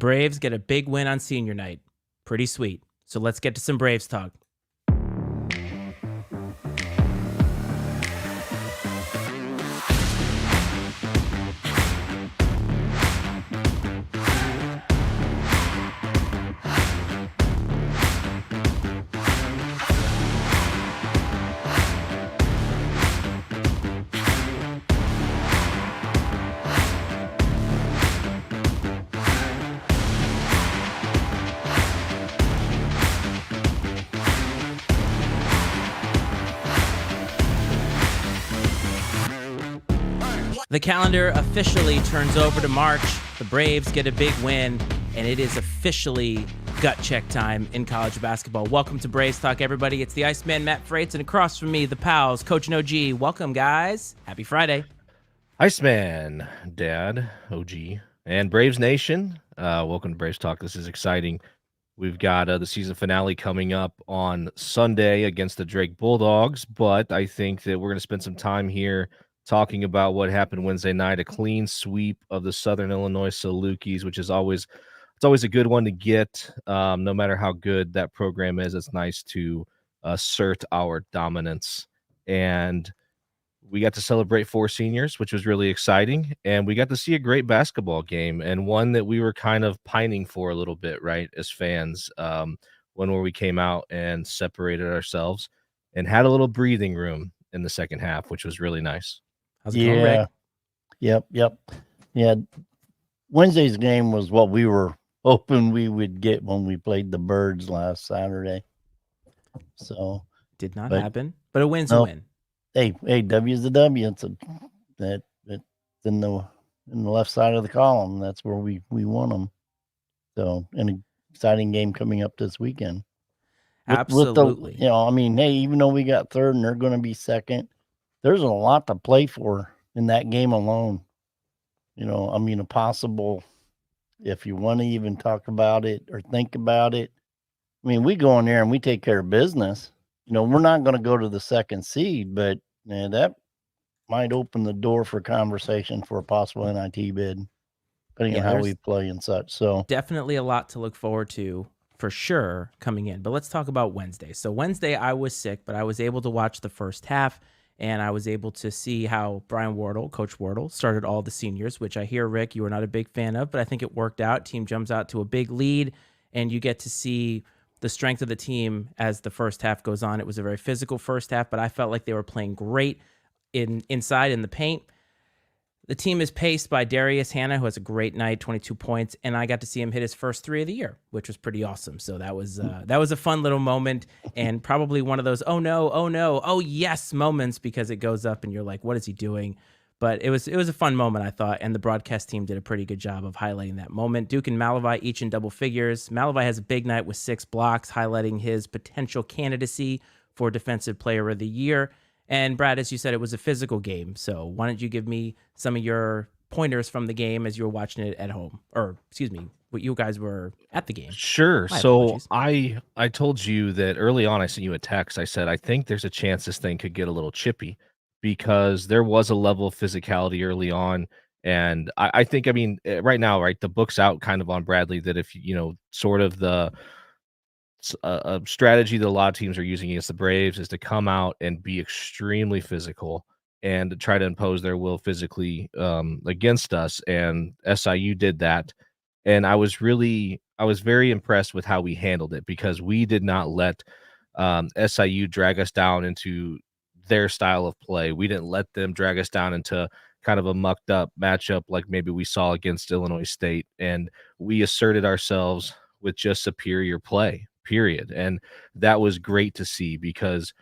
Braves get a big win on senior night. Pretty sweet. So let's get to some Braves talk. The calendar officially turns over to March. The Braves get a big win, and it is officially gut check time in college basketball. Welcome to Braves Talk, everybody. It's the Iceman, Matt Freites, and across from me, the pals, Coach and OG. Welcome, guys. Happy Friday. Iceman, Dad, OG, and Braves Nation. Welcome to Braves Talk. This is exciting. We've got the season finale coming up on Sunday against the Drake Bulldogs, but I think that we're going to spend some time here talking about what happened Wednesday night, a clean sweep of the Southern Illinois Salukis, which is always a good one to get. No matter how good that program is, it's nice to assert our dominance. And we got to celebrate 4 seniors, which was really exciting. And we got to see a great basketball game, and one that we were kind of pining for a little bit, right, as fans, when we came out and separated ourselves and had a little breathing room in the second half, which was really nice. How's it going, Rick? Yep. Yeah, Wednesday's game was what we were hoping we would get when we played the Birds last Saturday. So did not happen, but a win's a win. Hey, W's a W. It's in the left side of the column. That's where we won them. So an exciting game coming up this weekend. Absolutely. Even though we got third and they're going to be second, there's a lot to play for in that game alone. A possible, if you want to even talk about it or think about it. We go in there and we take care of business. We're not going to go to the second seed, but that might open the door for conversation for a possible NIT bid, depending on how we play and such. So definitely a lot to look forward to for sure coming in. But let's talk about Wednesday. So Wednesday I was sick, but I was able to watch the first half, and I was able to see how Coach Wardle, started all the seniors, which I hear, Rick, you were not a big fan of, but I think it worked out. Team jumps out to a big lead, and you get to see the strength of the team as the first half goes on. It was a very physical first half, but I felt like they were playing great inside in the paint. The team is paced by Darius Hannah, who has a great night, 22 points, and I got to see him hit his first 3 of the year, which was pretty awesome. So that was a fun little moment, and probably one of those oh no, oh yes moments, because it goes up and you're like, what is he doing? But it was a fun moment, I thought, and the broadcast team did a pretty good job of highlighting that moment. Duke and Malavai each in double figures. Malavai has a big night with 6 blocks, highlighting his potential candidacy for Defensive Player of the Year. And Brad, as you said, it was a physical game. So why don't you give me some of your pointers from the game as you were watching it at home? Or, excuse me, what you guys were at the game. Sure. So I told you that early on, I sent you a text. I said, I think there's a chance this thing could get a little chippy, because there was a level of physicality early on. And I think, right now, right, the book's out kind of on Bradley, that if, sort of the a strategy that a lot of teams are using against the Braves is to come out and be extremely physical and to try to impose their will physically against us. And SIU did that. And I was very impressed with how we handled it, because we did not let SIU drag us down into their style of play. We didn't let them drag us down into kind of a mucked up matchup like maybe we saw against Illinois State. And we asserted ourselves with just superior play, period. And that was great to see, because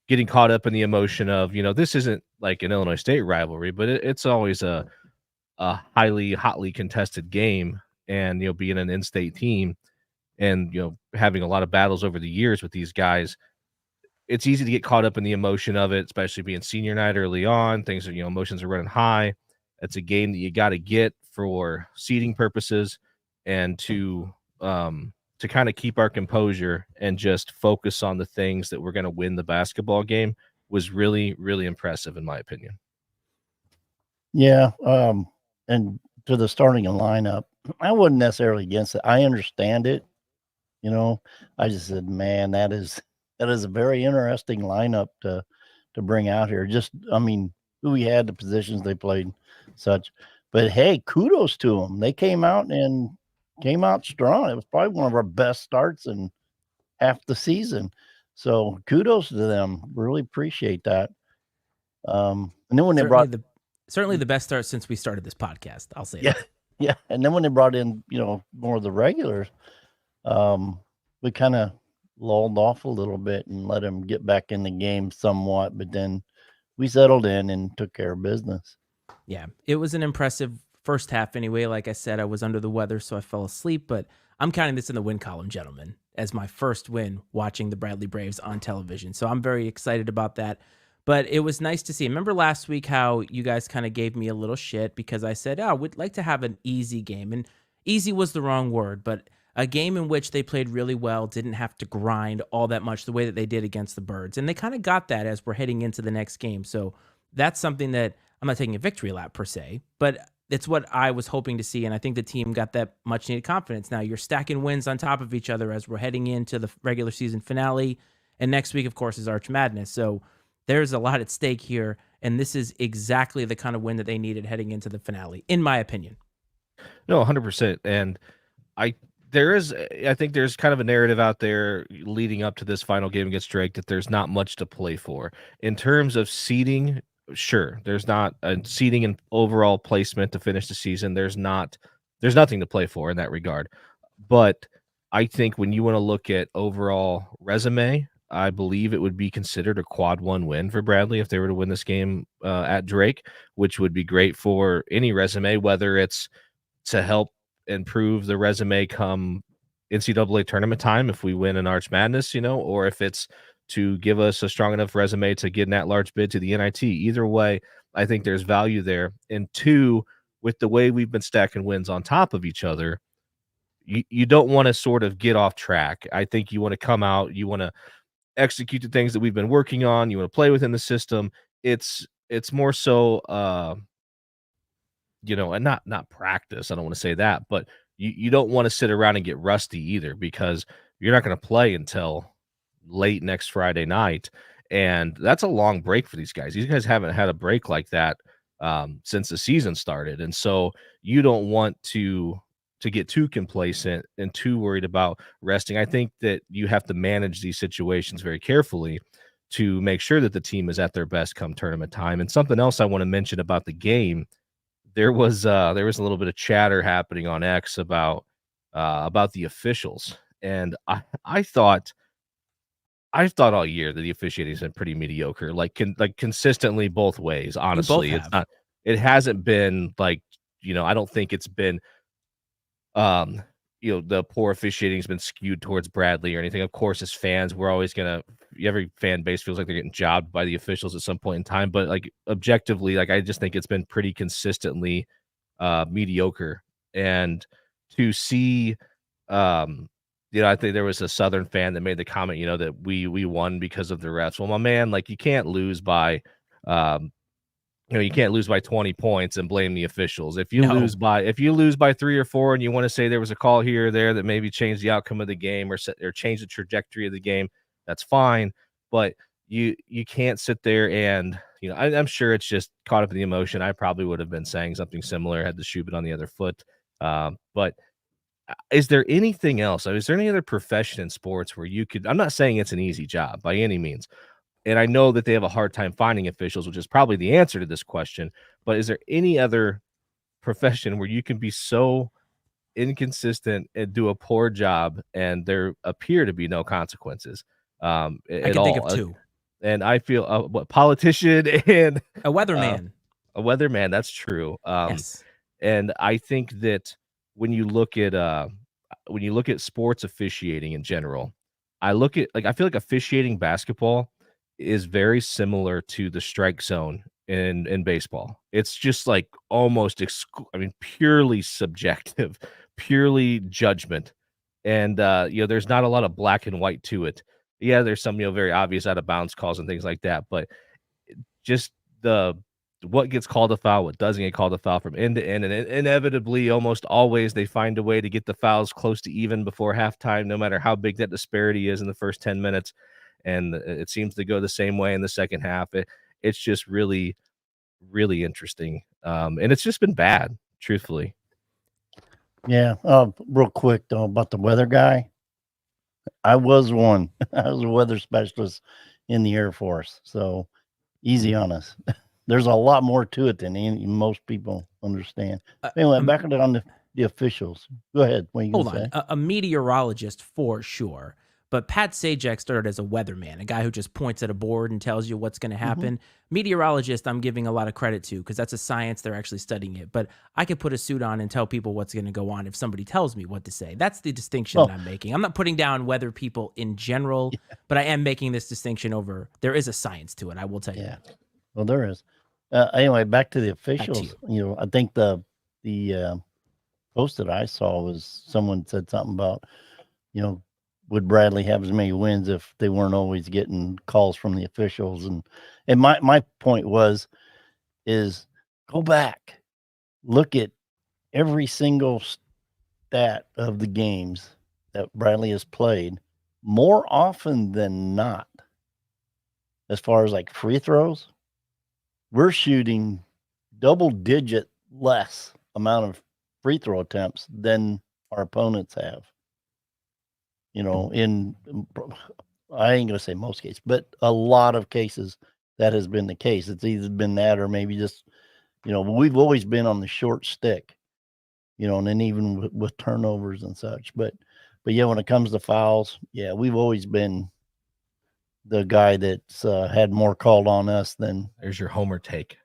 getting caught up in the emotion of, this isn't like an Illinois State rivalry, but it's always a hotly contested game. And, being an in-state team and, having a lot of battles over the years with these guys, it's easy to get caught up in the emotion of it, especially being senior night early on. Things are, emotions are running high. It's a game that you got to get for seeding purposes, and to kind of keep our composure and just focus on the things that we're going to win the basketball game was really, really impressive in my opinion. Yeah. And to the starting lineup, I wasn't necessarily against it. I understand it. You know, I just said, man, that is a very interesting lineup to bring out here. Just, I mean, who we had, the positions they played, such. But hey, kudos to them. They came out strong. It was probably one of our best starts in half the season. So kudos to them. Really appreciate that. And then when Certainly the best start since we started this podcast. I'll say yeah, that. yeah. And then when they brought in, more of the regulars, we kind of lulled off a little bit and let them get back in the game somewhat, but then we settled in and took care of business. Yeah, it was an impressive first half anyway. Like I said, I was under the weather, so I fell asleep, but I'm counting this in the win column, gentlemen, as my first win watching the Bradley Braves on television. So I'm very excited about that. But it was nice to see. Remember last week how you guys kind of gave me a little shit because I said, oh, we'd like to have an easy game. And easy was the wrong word, but a game in which they played really well, didn't have to grind all that much the way that they did against the Birds. And they kind of got that as we're heading into the next game. So that's something that I'm not taking a victory lap per se, but it's what I was hoping to see. And I think the team got that much needed confidence. Now you're stacking wins on top of each other as we're heading into the regular season finale. And next week, of course, is Arch Madness. So there's a lot at stake here. And this is exactly the kind of win that they needed heading into the finale, in my opinion. No, 100%. And I think there's kind of a narrative out there leading up to this final game against Drake that there's not much to play for. In terms of seeding, sure, there's not a seeding and overall placement to finish the season. There's nothing to play for in that regard. But I think when you want to look at overall resume, I believe it would be considered a quad one win for Bradley if they were to win this game at Drake, which would be great for any resume, whether it's to help improve the resume come NCAA tournament time if we win an Arch Madness, or if it's to give us a strong enough resume to get an at-large bid to the NIT. Either way, I think there's value there. And two, with the way we've been stacking wins on top of each other, you don't want to sort of get off track. I think you want to come out, you want to execute the things that we've been working on, you want to play within the system. It's more so and not practice. I don't want to say that, but you don't want to sit around and get rusty either, because you're not going to play until late next Friday night. And that's a long break for these guys. These guys haven't had a break like that since the season started. And so you don't want to get too complacent and too worried about resting. I think that you have to manage these situations very carefully to make sure that the team is at their best come tournament time. And something else I want to mention about the game, there was a little bit of chatter happening on X about the officials. And I thought all year that the officiating has been pretty mediocre, like consistently both ways. Honestly, it hasn't been like, I don't think it's been, the poor officiating has been skewed towards Bradley or anything. Of course, as fans, we're always every fan base feels like they're getting jobbed by the officials at some point in time. But like objectively, like I just think it's been pretty consistently mediocre. And to see, I think there was a Southern fan that made the comment, that we won because of the refs. Well, my man, like you can't lose by, you can't lose by 20 points and blame the officials. If you lose by 3 or 4, and you want to say there was a call here or there that maybe changed the outcome of the game or change the trajectory of the game, that's fine. But you can't sit there and, I'm sure it's just caught up in the emotion. I probably would have been saying something similar had the shoe been on the other foot. But is there anything else? Is there any other profession in sports where you could? I'm not saying it's an easy job by any means, and I know that they have a hard time finding officials, which is probably the answer to this question. But is there any other profession where you can be so inconsistent and do a poor job and there appear to be no consequences I can think of two. And I feel politician and a weatherman. A weatherman, that's true. Yes. And I think that when you look at sports officiating in general, I feel like officiating basketball is very similar to the strike zone in baseball. It's just like almost purely subjective, purely judgment. And there's not a lot of black and white to it. Yeah, there's some very obvious out of bounds calls and things like that, but just what gets called a foul, what doesn't get called a foul from end to end, and inevitably, almost always, they find a way to get the fouls close to even before halftime, no matter how big that disparity is in the first 10 minutes. And it seems to go the same way in the second half. It's just really, really interesting. And it's just been bad, truthfully. Yeah. Real quick though about the weather guy. I was one. I was a weather specialist in the Air Force. So easy on us. There's a lot more to it than most people understand. Anyway, back on the officials. Go ahead. What are you Hold gonna on. say? A meteorologist for sure. But Pat Sajak started as a weatherman, a guy who just points at a board and tells you what's going to happen. Meteorologist, I'm giving a lot of credit to because that's a science. They're actually studying it. But I could put a suit on and tell people what's going to go on if somebody tells me what to say. That's the distinction that I'm making. I'm not putting down weather people in general, but I am making this distinction over. There is a science to it. I will tell you that. Well, there is. Anyway, back to the officials. I think the post that I saw was someone said something about, would Bradley have as many wins if they weren't always getting calls from the officials? And my point is go back, look at every single stat of the games that Bradley has played. More often than not, as far as like free throws, we're shooting double-digit less amount of free throw attempts than our opponents have. I ain't gonna say most cases, but a lot of cases that has been the case. It's either been that or maybe just, we've always been on the short stick, and then even with turnovers and such. But yeah, when it comes to fouls, yeah, we've always been the guy that's had more called on us than. There's your homer take.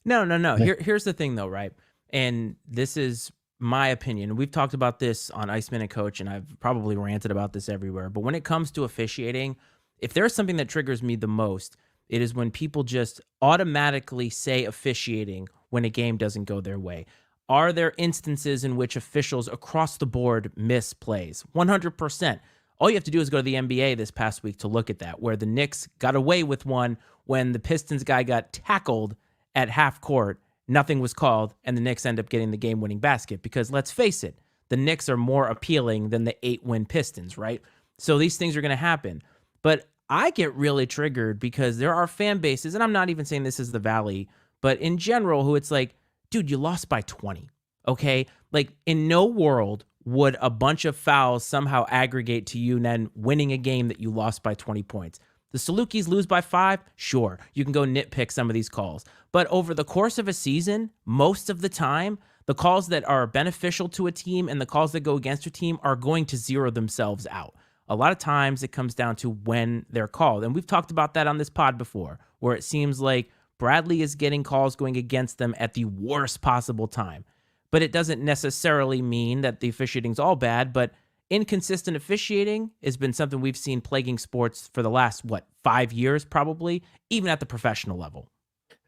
No. Here's the thing, though, right? And this is my opinion. We've talked about this on Ice Minute Coach, and I've probably ranted about this everywhere. But when it comes to officiating, if there's something that triggers me the most, it is when people just automatically say officiating when a game doesn't go their way. Are there instances in which officials across the board miss plays? 100%. All you have to do is go to the NBA this past week to look at that, where the Knicks got away with one when the Pistons guy got tackled at half court. Nothing was called, and the Knicks end up getting the game-winning basket because, let's face it, the Knicks are more appealing than the 8-win Pistons, right? So these things are going to happen. But I get really triggered because there are fan bases, and I'm not even saying this is the Valley, but in general, who it's like, dude, you lost by 20, okay? Like, in no world would a bunch of fouls somehow aggregate to you and then winning a game that you lost by 20 points. The Salukis lose by 5? Sure, you can go nitpick some of these calls. But over the course of a season, most of the time, the calls that are beneficial to a team and the calls that go against your team are going to zero themselves out. A lot of times it comes down to when they're called. And we've talked about that on this pod before, where it seems like Bradley is getting calls going against them at the worst possible time. But it doesn't necessarily mean that the officiating's all bad, but inconsistent officiating has been something we've seen plaguing sports for the last, 5 years probably, even at the professional level.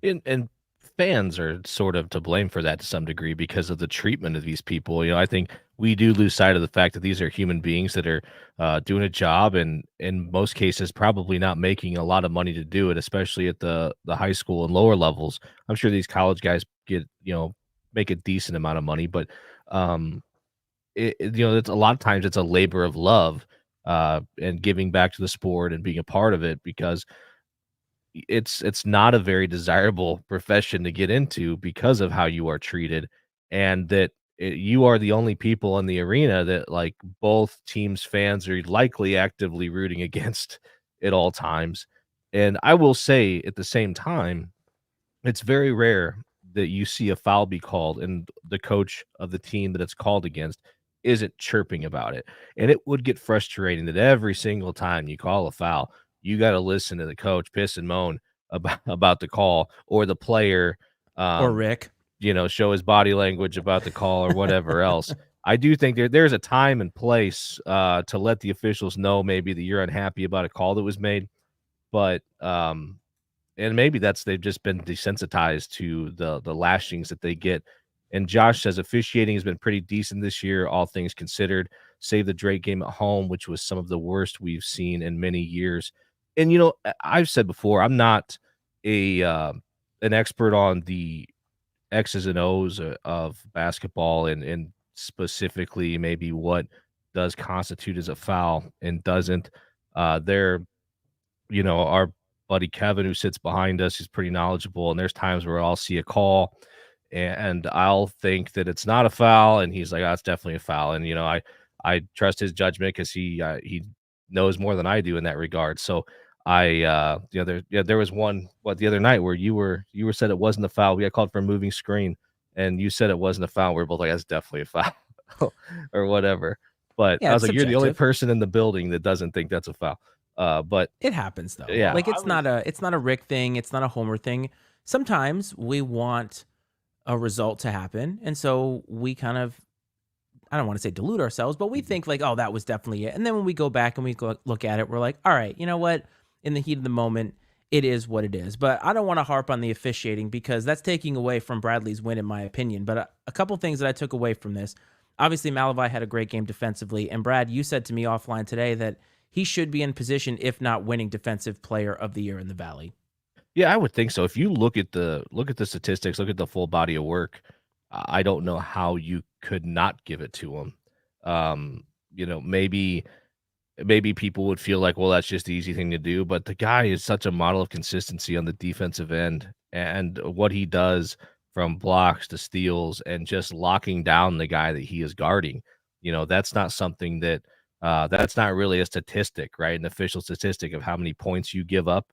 And fans are sort of to blame for that to some degree because of the treatment of these people. I think we do lose sight of the fact that these are human beings that are doing a job, and in most cases probably not making a lot of money to do it, especially at the high school and lower levels. I'm sure these college guys make a decent amount of money, but it's a lot of times it's a labor of love and giving back to the sport and being a part of it, because it's not a very desirable profession to get into because of how you are treated, and that you are the only people in the arena that, like, both teams' fans are likely actively rooting against at all times. And I will say at the same time, it's very rare that you see a foul be called and the coach of the team that it's called against isn't chirping about it. And it would get frustrating that every single time you call a foul, you got to listen to the coach piss and moan about the call, or the player Or Rick. show his body language about the call or whatever else. I do think there's a time and place to let the officials know maybe that you're unhappy about a call that was made, but and maybe they've just been desensitized to the lashings that they get. And Josh says officiating has been pretty decent this year, all things considered, save the Drake game at home, which was some of the worst we've seen in many years. And I've said before, I'm not a an expert on the X's and O's of basketball and specifically maybe what does constitute as a foul and doesn't. There, our buddy Kevin who sits behind us is pretty knowledgeable, and there's times where I'll see a call and I'll think that it's not a foul, and he's like, "Oh, it's definitely a foul." And I trust his judgment because he knows more than I do in that regard. So there was one the other night where you were said it wasn't a foul. We got called for a moving screen, and you said it wasn't a foul. We're both like, "That's definitely a foul," or whatever. But Yeah, I was it's like, "You're the only subjective. person in the building that doesn't think that's a foul." But It happens though. yeah, Like it's not a Rick thing, it's not a Homer thing. Sometimes we want a result to happen, and so we kind of, I don't want to say delude ourselves, but we think like, oh, that was definitely it. And then when we go back and we look at it, we're like, all right, you know what? In the heat of the moment, it is what it is. But I don't want to harp on the officiating because that's taking away from Bradley's win, in my opinion. But a couple things that I took away from this. Obviously, Malavai had a great game defensively. And Brad, you said to me offline today that he should be in position, if not winning Defensive Player of the Year in the Valley. yeah, I would think so. If you look at the statistics, look at the full body of work, I don't know how you could not give it to him. Maybe people would feel like, well, that's just the easy thing to do, but the guy is such a model of consistency on the defensive end, and what he does from blocks to steals and just locking down the guy that he is guarding. That's not something that's not really a statistic, right? An official statistic of how many points you give up.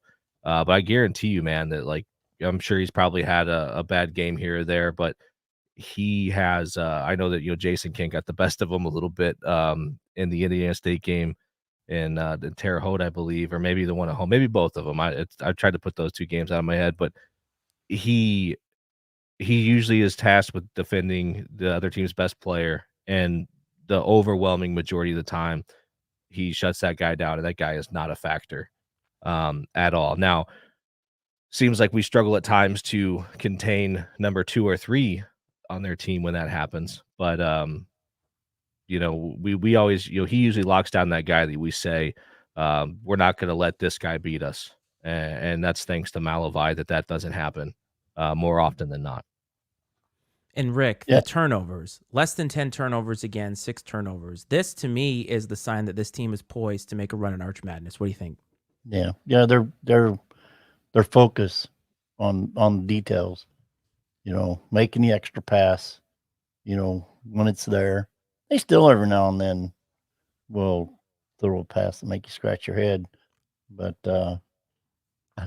But I guarantee you, man, that like I'm sure he's probably had a bad game here or there, but he has. I know that Jason King got the best of him a little bit in the Indiana State game in Terre Haute, I believe, or maybe the one at home, maybe both of them. I tried to put those two games out of my head, but he usually is tasked with defending the other team's best player, and the overwhelming majority of the time, he shuts that guy down, and that guy is not a factor at all. Now, seems like we struggle at times to contain number 2 or 3 on their team when that happens, but we always, he usually locks down that guy that we say, we're not going to let this guy beat us. And that's thanks to Malavai that doesn't happen more often than not. And Rick, Yeah. the turnovers, less than 10 turnovers again, 6 turnovers. This to me is the sign that this team is poised to make a run in Arch Madness. What do you think? Yeah. Their focus on details, making the extra pass, when it's there. They still every now and then will throw a pass to make you scratch your head. But I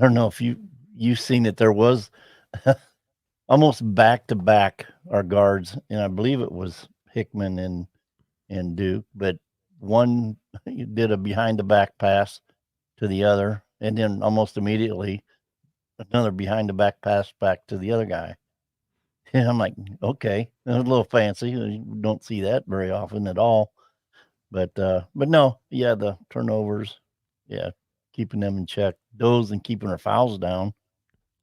don't know if you've seen it. There was almost back to back our guards, and I believe it was Hickman and Duke, but one did a behind the back pass to the other, and then almost immediately another behind the back pass back to the other guy. And I'm like, okay, that's a little fancy. You don't see that very often at all. But no, yeah, the turnovers, yeah, keeping them in check. Those and keeping our fouls down.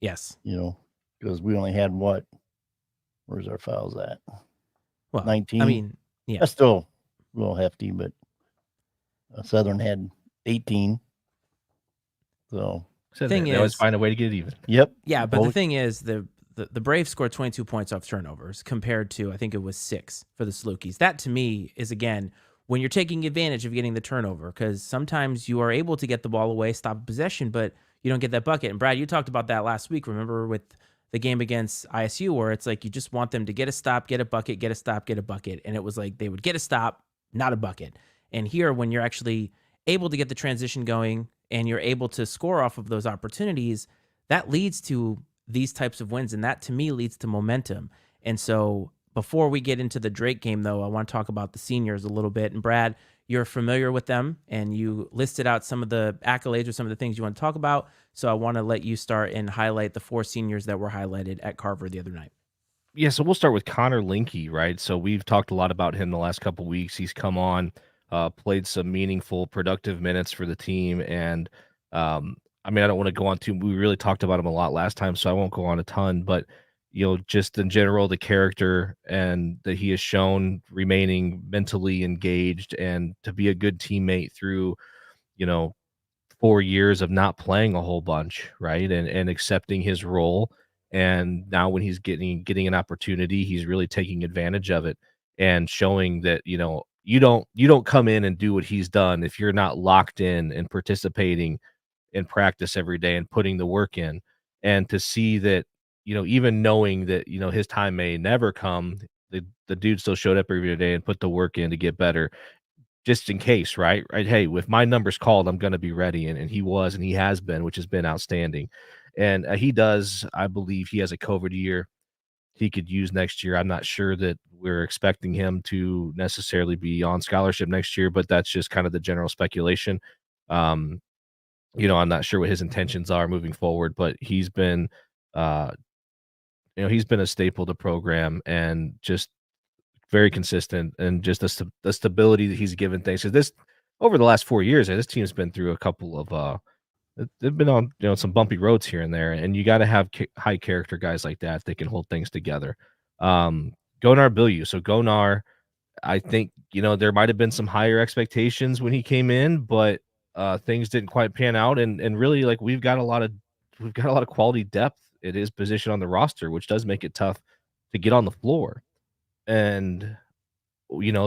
Yes. Because we only had where's our fouls at? Well, 19. I mean, yeah. That's still a little hefty, but Southern had 18. So they always find a way to get it even. Yep. Yeah, but the thing is, the Braves scored 22 points off turnovers compared to, I think it was 6 for the Salukis. That to me is, again, when you're taking advantage of getting the turnover, because sometimes you are able to get the ball away, stop possession, but you don't get that bucket. And Brad, you talked about that last week, remember, with the game against ISU, where it's like you just want them to get a stop, get a bucket, get a stop, get a bucket. And it was like they would get a stop, not a bucket. And here, when you're actually able to get the transition going and you're able to score off of those opportunities, that leads to these types of wins. And that to me leads to momentum. And so before we get into the Drake game, though, I want to talk about the seniors a little bit. And Brad, you're familiar with them and you listed out some of the accolades or some of the things you want to talk about. So I want to let you start and highlight the 4 seniors that were highlighted at Carver the other night. Yeah, so we'll start with Connor Linke, right? So we've talked a lot about him the last couple of weeks. He's come on, played some meaningful, productive minutes for the team. And I don't want to go on we really talked about him a lot last time, so I won't go on a ton, but just in general, the character and that he has shown remaining mentally engaged and to be a good teammate through, 4 years of not playing a whole bunch, right? And accepting his role And now when he's getting an opportunity, he's really taking advantage of it and showing that, you don't come in and do what he's done if you're not locked in and participating in practice every day and putting the work in. And to see that, even knowing that, his time may never come, the dude still showed up every day and put the work in to get better just in case, right? Right. Hey, if my number's called, I'm going to be ready. And he was, and he has been, which has been outstanding. And he does, I believe he has a COVID year he could use next year. I'm not sure that we're expecting him to necessarily be on scholarship next year, but that's just kind of the general speculation. Um, I'm not sure what his intentions are moving forward, but uh, he's been a staple to the program and just very consistent, and just the stability that he's given things. So this over the last 4 years, this team's been through a couple of they've been on some bumpy roads here and there, and you got to have high character guys like that that can hold things together. Gonar Bilyu. So Gonar, I think there might have been some higher expectations when he came in, but things didn't quite pan out, and really like we've got a lot of quality depth at his position on the roster, which does make it tough to get on the floor. And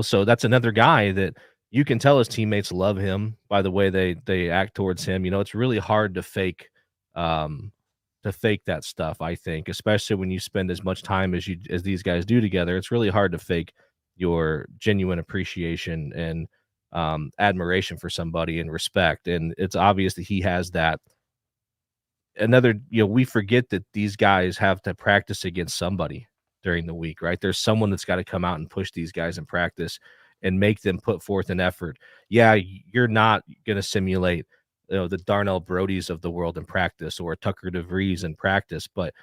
so that's another guy that you can tell his teammates love him by the way they act towards him. It's really hard um to fake that stuff, I think, especially when you spend as much time as these guys do together. It's really hard to fake your genuine appreciation and admiration for somebody and respect. And it's obvious that he has that. We forget that these guys have to practice against somebody during the week, right? There's someone that's got to come out and push these guys in practice and make them put forth an effort. Yeah, you're not going to simulate, the Darnell Brodies of the world in practice or Tucker DeVries in practice, but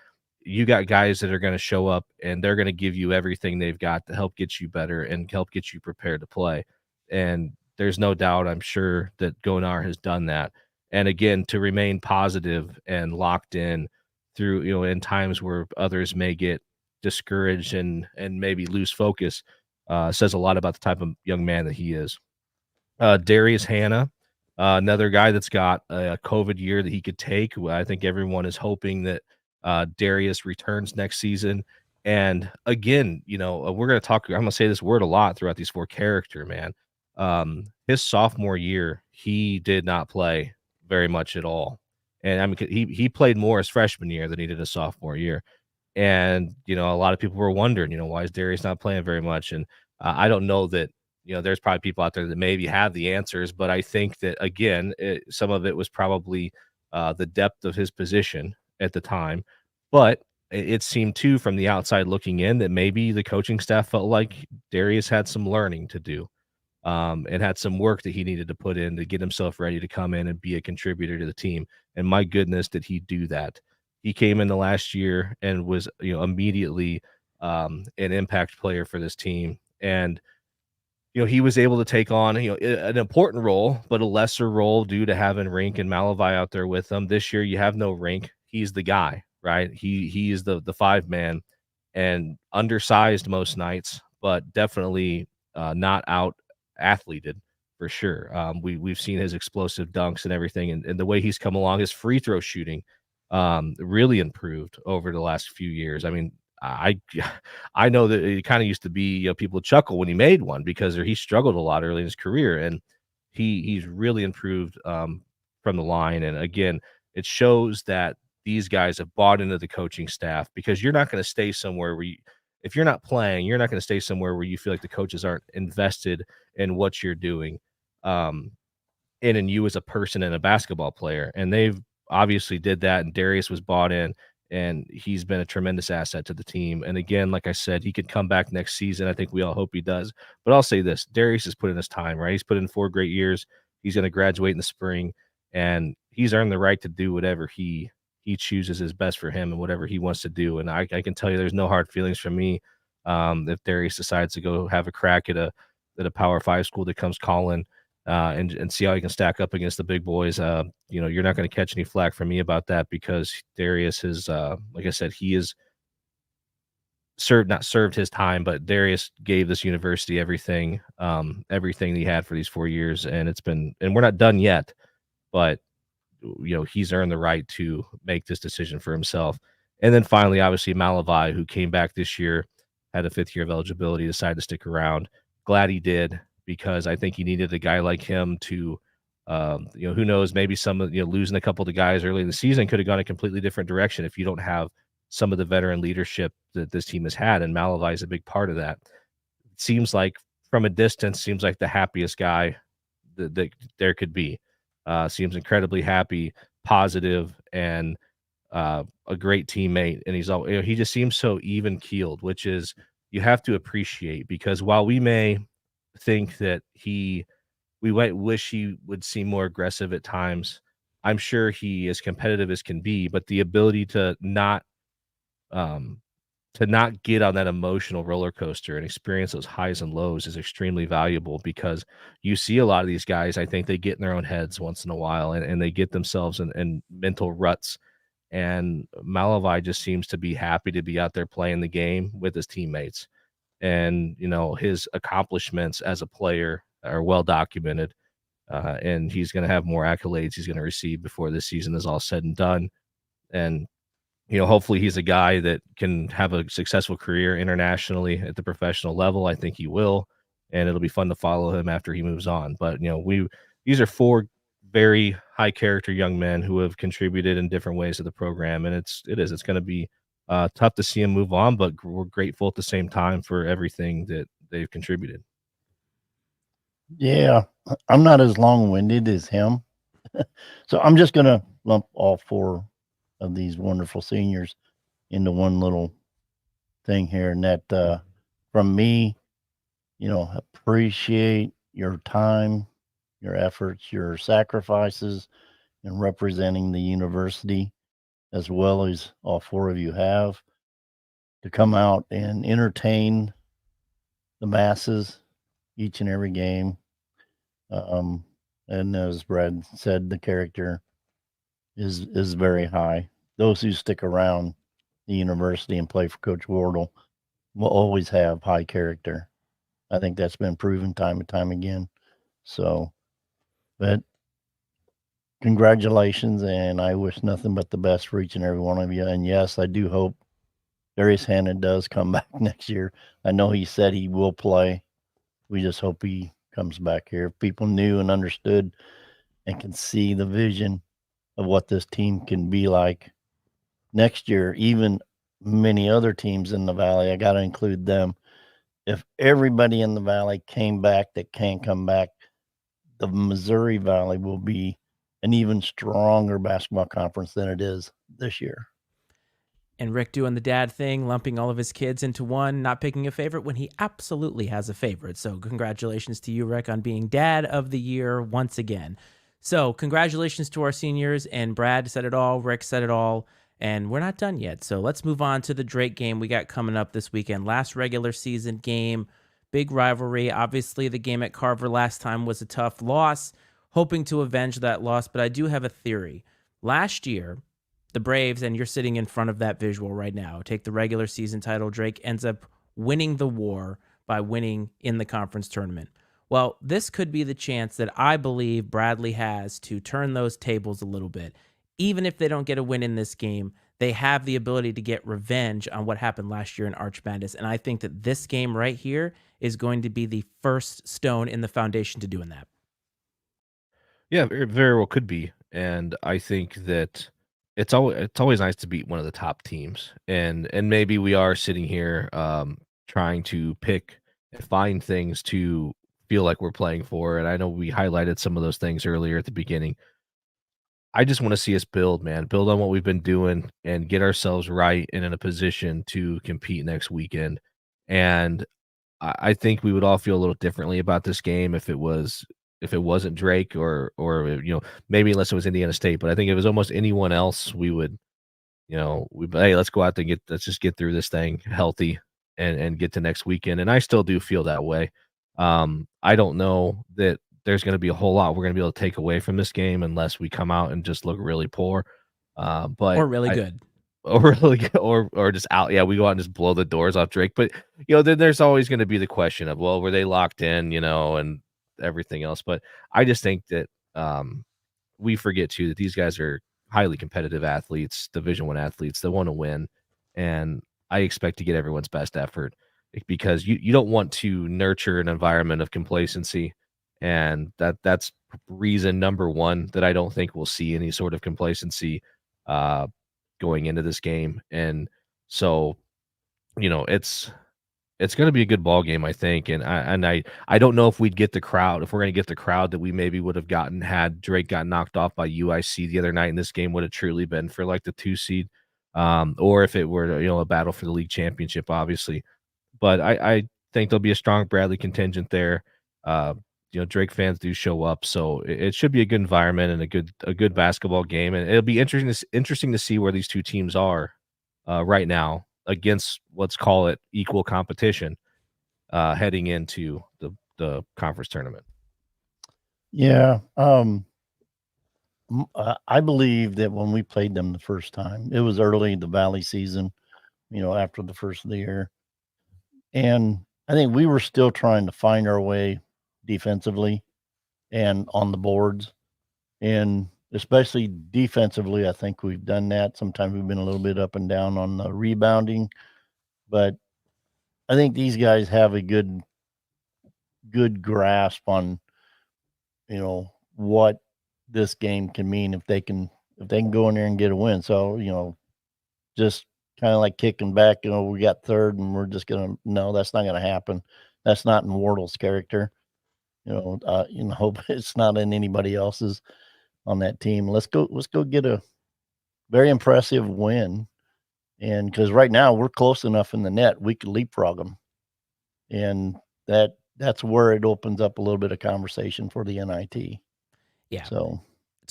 you got guys that are going to show up and they're going to give you everything they've got to help get you better and help get you prepared to play. And there's no doubt, I'm sure, that Gonar has done that. And again, to remain positive and locked in through, in times where others may get discouraged and maybe lose focus, says a lot about the type of young man that he is. Darius Hannah, another guy that's got a COVID year that he could take. I think everyone is hoping that Darius returns next season. And again, we're going to talk. I'm going to say this word a lot throughout these four character, man. His sophomore year, he did not play very much at all. And I mean, he played more his freshman year than he did his sophomore year. And, a lot of people were wondering, why is Darius not playing very much? And I don't know that, there's probably people out there that maybe have the answers, but I think that, again, some of it was probably the depth of his position at the time. But it seemed, too, from the outside looking in, that maybe the coaching staff felt like Darius had some learning to do. And had some work that he needed to put in to get himself ready to come in and be a contributor to the team. And my goodness, did he do that? He came in the last year and was, immediately an impact player for this team. And, he was able to take on, an important role, but a lesser role due to having Rink and Malavai out there with them. This year, you have no Rink. He's the guy, right? He is the five man and undersized most nights, but definitely not out athleted for sure. We've seen his explosive dunks and everything, and the way he's come along, his free throw shooting really improved over the last few years. I mean, I know that it kind of used to be, people chuckle when he made one because he struggled a lot early in his career, and he's really improved from the line. And again, it shows that these guys have bought into the coaching staff, because you're not going to stay somewhere where if you're not playing, you're not going to stay somewhere where you feel like the coaches aren't invested in what you're doing, and in you as a person and a basketball player. And they've obviously did that, and Darius was bought in, and he's been a tremendous asset to the team. And again, like I said, he could come back next season. I think we all hope he does. But I'll say this, Darius has put in his time, right? He's put in 4 great years. He's going to graduate in the spring, and he's earned the right to do whatever he chooses is best for him and whatever he wants to do. And I can tell you there's no hard feelings from me if Darius decides to go have a crack at a Power 5 school that comes calling, and see how he can stack up against the big boys. You're not going to catch any flack from me about that, because Darius has, like I said, he is not served his time, but Darius gave this university everything he had for these 4 years, and we're not done yet, but he's earned the right to make this decision for himself. And then finally, obviously, Malavai, who came back this year, had a 5th year of eligibility, decided to stick around. Glad he did, because I think he needed a guy like him to, who knows, maybe some of, losing a couple of the guys early in the season could have gone a completely different direction if you don't have some of the veteran leadership that this team has had. And Malavai is a big part of that. It seems like from a distance, seems like the happiest guy that there could be. Seems incredibly happy, positive, and a great teammate. And he just seems so even keeled, which is, you have to appreciate, because while we may think that we might wish he would seem more aggressive at times, I'm sure he is competitive as can be, but the ability um, to not get on that emotional roller coaster and experience those highs and lows is extremely valuable, because you see a lot of these guys, I think they get in their own heads once in a while, and they get themselves in mental ruts. And Malavai just seems to be happy to be out there playing the game with his teammates. And, his accomplishments as a player are well documented. And he's going to have more accolades he's going to receive before this season is all said and done. And, hopefully he's a guy that can have a successful career internationally at the professional level. I think he will. And it'll be fun to follow him after he moves on. But, these are 4 very high character young men who have contributed in different ways to the program. And it's going to be tough to see him move on, but we're grateful at the same time for everything that they've contributed. Yeah, I'm not as long-winded as him. So I'm just going to lump all 4 of these wonderful seniors into one little thing here. And that, from me, appreciate your time, your efforts, your sacrifices in representing the university, as well as all 4 of you have, to come out and entertain the masses each and every game. And as Brad said, the character is very high. Those who stick around the university and play for Coach Wardle will always have high character. I think that's been proven time and time again. So, but congratulations, and I wish nothing but the best for each and every one of you. And yes, I do hope Darius Hannon does come back next year. I know he said he will play. We just hope he comes back here. If people knew and understood and can see the vision of what this team can be like next year, even many other teams in the Valley, I got to include them. If everybody in the Valley came back that can come back, the Missouri Valley will be an even stronger basketball conference than it is this year. And Rick doing the dad thing, lumping all of his kids into one, not picking a favorite when he absolutely has a favorite. So congratulations to you, Rick, on being dad of the year once again. So congratulations to our seniors, and Brad said it all, Rick said it all, and we're not done yet. So let's move on to the Drake game we got coming up this weekend. Last regular season game, big rivalry. Obviously, the game at Carver last time was a tough loss, hoping to avenge that loss, but I do have a theory. Last year, the Braves, and you're sitting in front of that visual right now, take the regular season title. Drake ends up winning the war by winning in the conference tournament. Well, this could be the chance that I believe Bradley has to turn those tables a little bit. Even if they don't get a win in this game, they have the ability to get revenge on what happened last year in Arch Madness. And I think that this game right here is going to be the first stone in the foundation to doing that. Yeah, very, very well could be. And I think that it's always nice to beat one of the top teams. And maybe we are sitting here trying to pick and find things to feel like we're playing for. And I know we highlighted some of those things earlier at the beginning. I just want to see us build on what we've been doing and get ourselves right and in a position to compete next weekend. And I think we would all feel a little differently about this game if it wasn't Drake or maybe unless it was Indiana State. But I think if it was almost anyone else, we would, hey, let's go out there and let's just get through this thing healthy and get to next weekend. And I still do feel that way. I don't know that there's going to be a whole lot we're going to be able to take away from this game unless we come out and just look really poor. Or really good. Or really good, or just out. Yeah, we go out and just blow the doors off Drake. But then there's always going to be the question of, well, were they locked in, and everything else. But I just think that we forget too that these guys are highly competitive athletes, Division I athletes that want to win, and I expect to get everyone's best effort because you don't want to nurture an environment of complacency, and that's reason number one that I don't think we'll see any sort of complacency uh, going into this game, and so it's going to be a good ball game, I think, and I don't know if we'd get the crowd if we're going to get the crowd that we maybe would have gotten had Drake got knocked off by UIC the other night, and this game would have truly been for like the 2 seed, or if it were a battle for the league championship, obviously. But I think there'll be a strong Bradley contingent there. Uh, Drake fans do show up, so it should be a good environment and a good basketball game, and it'll be interesting to see where these two teams are right now against, let's call it, equal competition heading into the conference tournament. Yeah. I believe that when we played them the first time, it was early the Valley season, after the first of the year. And I think we were still trying to find our way defensively and on the boards. And especially defensively, I think we've done that. Sometimes we've been a little bit up and down on the rebounding, but I think these guys have a good grasp on, what this game can mean if they can go in there and get a win. So, just kind of like kicking back, we got third and we're just no, that's not going to happen. That's not in Wardle's character. Hope it's not in anybody else's on that team. Let's go get a very impressive win. And because right now we're close enough in the net, we could leapfrog them. And that's where it opens up a little bit of conversation for the NIT. Yeah. So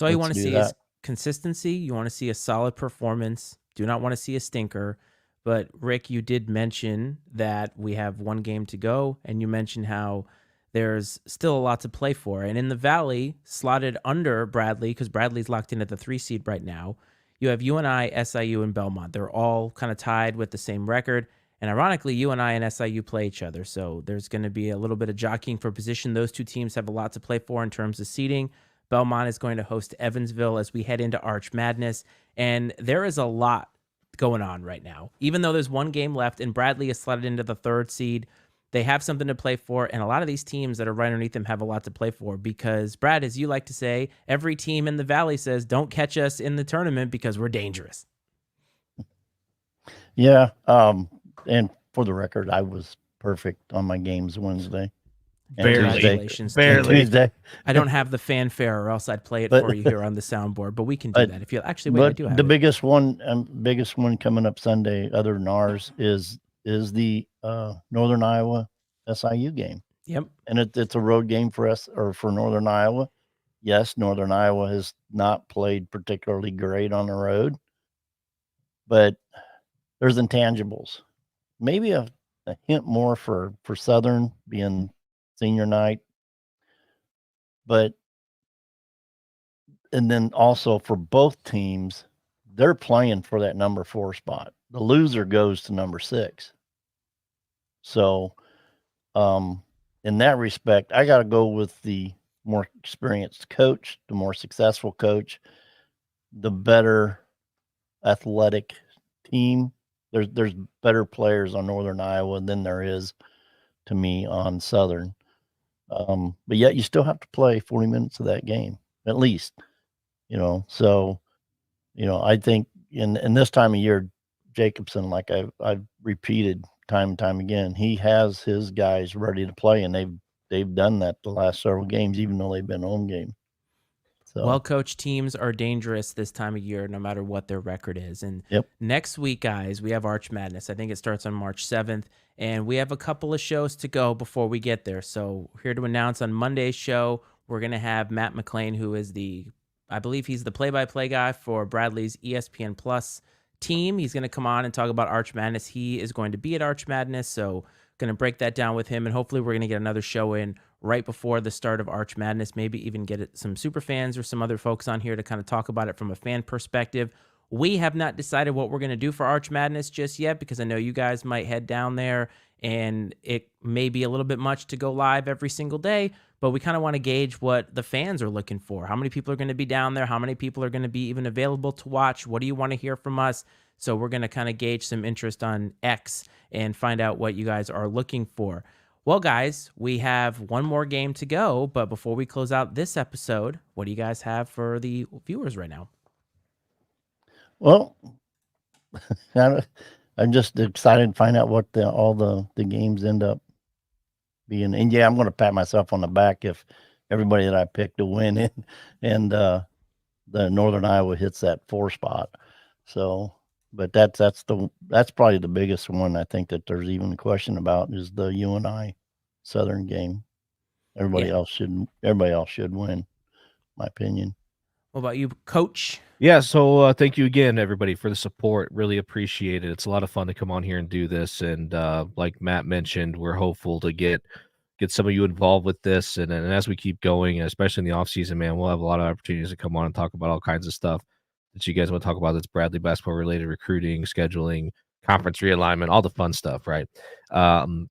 all you want to see is consistency. You want to see a solid performance. Do not want to see a stinker. But Rick, you did mention that we have one game to go, and you mentioned how there's still a lot to play for. And in the Valley, slotted under Bradley, because Bradley's locked in at the 3 seed right now, you have UNI, SIU, and Belmont. They're all kind of tied with the same record. And ironically, UNI and SIU play each other. So there's going to be a little bit of jockeying for position. Those two teams have a lot to play for in terms of seeding. Belmont is going to host Evansville as we head into Arch Madness. And there is a lot going on right now. Even though there's one game left and Bradley is slotted into the 3rd seed, they have something to play for. And a lot of these teams that are right underneath them have a lot to play for because, Brad, as you like to say, every team in the Valley says, don't catch us in the tournament because we're dangerous. Yeah. And for the record, I was perfect on my games Wednesday. Congratulations. Barely. Tuesday. I don't have the fanfare or else I'd play it for you here on the soundboard, but we can do that. If you actually wait, I do have the biggest one coming up Sunday other than ours is the Northern Iowa SIU game. Yep. And it's a road game for us, or for Northern Iowa. Yes, Northern Iowa has not played particularly great on the road, but there's intangibles. Maybe a hint more for Southern being senior night, and then also for both teams, they're playing for that number 4 spot. The loser goes to number 6. So, in that respect, I got to go with the more experienced coach, the more successful coach, the better athletic team. There's better players on Northern Iowa than there is, to me, on Southern. But yet you still have to play 40 minutes of that game, at least, so, I think in this time of year, Jacobson, like I've repeated time and time again, he has his guys ready to play, and they've done that the last several games, even though they've been home game. So, well-coached teams are dangerous this time of year, no matter what their record is. And Next week, guys, we have Arch Madness. I think it starts on March 7th, and we have a couple of shows to go before we get there. So here to announce on Monday's show, we're going to have Matt McLean, who is I believe he's the play-by-play guy for Bradley's ESPN Plus team. He's going to come on and talk about Arch Madness. He is going to be at Arch Madness, so going to break that down with him, and hopefully we're going to get another show in right before the start of Arch Madness, maybe even get some super fans or some other folks on here to kind of talk about it from a fan perspective. We have not decided what we're going to do for Arch Madness just yet, because I know you guys might head down there and it may be a little bit much to go live every single day, but we kind of want to gauge what the fans are looking for. How many people are going to be down there? How many people are going to be even available to watch? What do you want to hear from us? So we're going to kind of gauge some interest on X and find out what you guys are looking for. Well, guys, we have one more game to go, but before we close out this episode, what do you guys have for the viewers right now? Well, I'm just excited to find out what all the games end up being. And yeah, I'm going to pat myself on the back if everybody that I picked to win and the Northern Iowa hits that 4 spot. So, but that's probably the biggest one I think that there's even a question about is the UNI Southern game. Everybody else should win, my opinion. What about you, Coach? Yeah, so thank you again, everybody, for the support. Really appreciate it. It's a lot of fun to come on here and do this. And like Matt mentioned, we're hopeful to get some of you involved with this. And as we keep going, especially in the off season, man, we'll have a lot of opportunities to come on and talk about all kinds of stuff that you guys want to talk about. That's Bradley basketball related, recruiting, scheduling, conference realignment, all the fun stuff, right?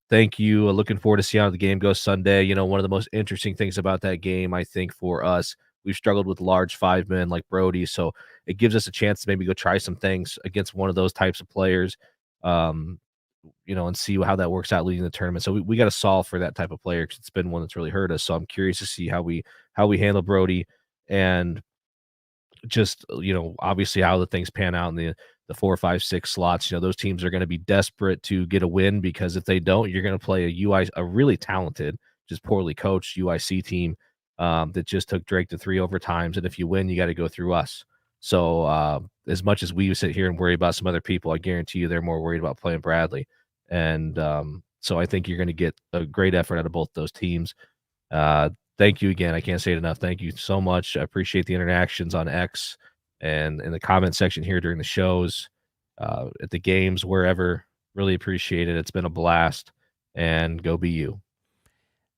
Thank you. Looking forward to see how the game goes Sunday. You know, one of the most interesting things about that game, I think, for us, we've struggled with large 5 men like Brody, so it gives us a chance to maybe go try some things against one of those types of players, you know, and see how that works out leading the tournament. So we got to solve for that type of player because it's been one that's really hurt us. So I'm curious to see how we handle Brody and just, you know, obviously how the things pan out in the 4, 5, 6 slots. You know, those teams are going to be desperate to get a win because if they don't, you're going to play a really talented, just poorly coached UIC team that just took Drake to 3 overtimes. And if you win, you got to go through us. So as much as we sit here and worry about some other people, I guarantee you they're more worried about playing Bradley. And so I think you're going to get a great effort out of both those teams. Thank you again. I can't say it enough. Thank you so much. I appreciate the interactions on X and in the comment section here during the shows, at the games, wherever. Really appreciate it. It's been a blast. And go be you.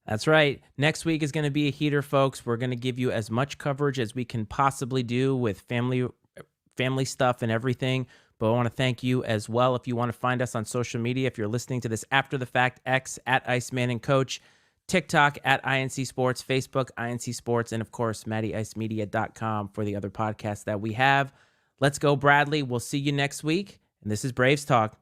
That's right. Next week is going to be a heater, folks. We're going to give you as much coverage as we can possibly do with family stuff and everything. But I want to thank you as well. If you want to find us on social media, if you're listening to this after the fact, X at Iceman and Coach, TikTok at INC Sports, Facebook, INC Sports, and of course, MattyIceMedia.com for the other podcasts that we have. Let's go, Bradley. We'll see you next week. And this is Braves Talk.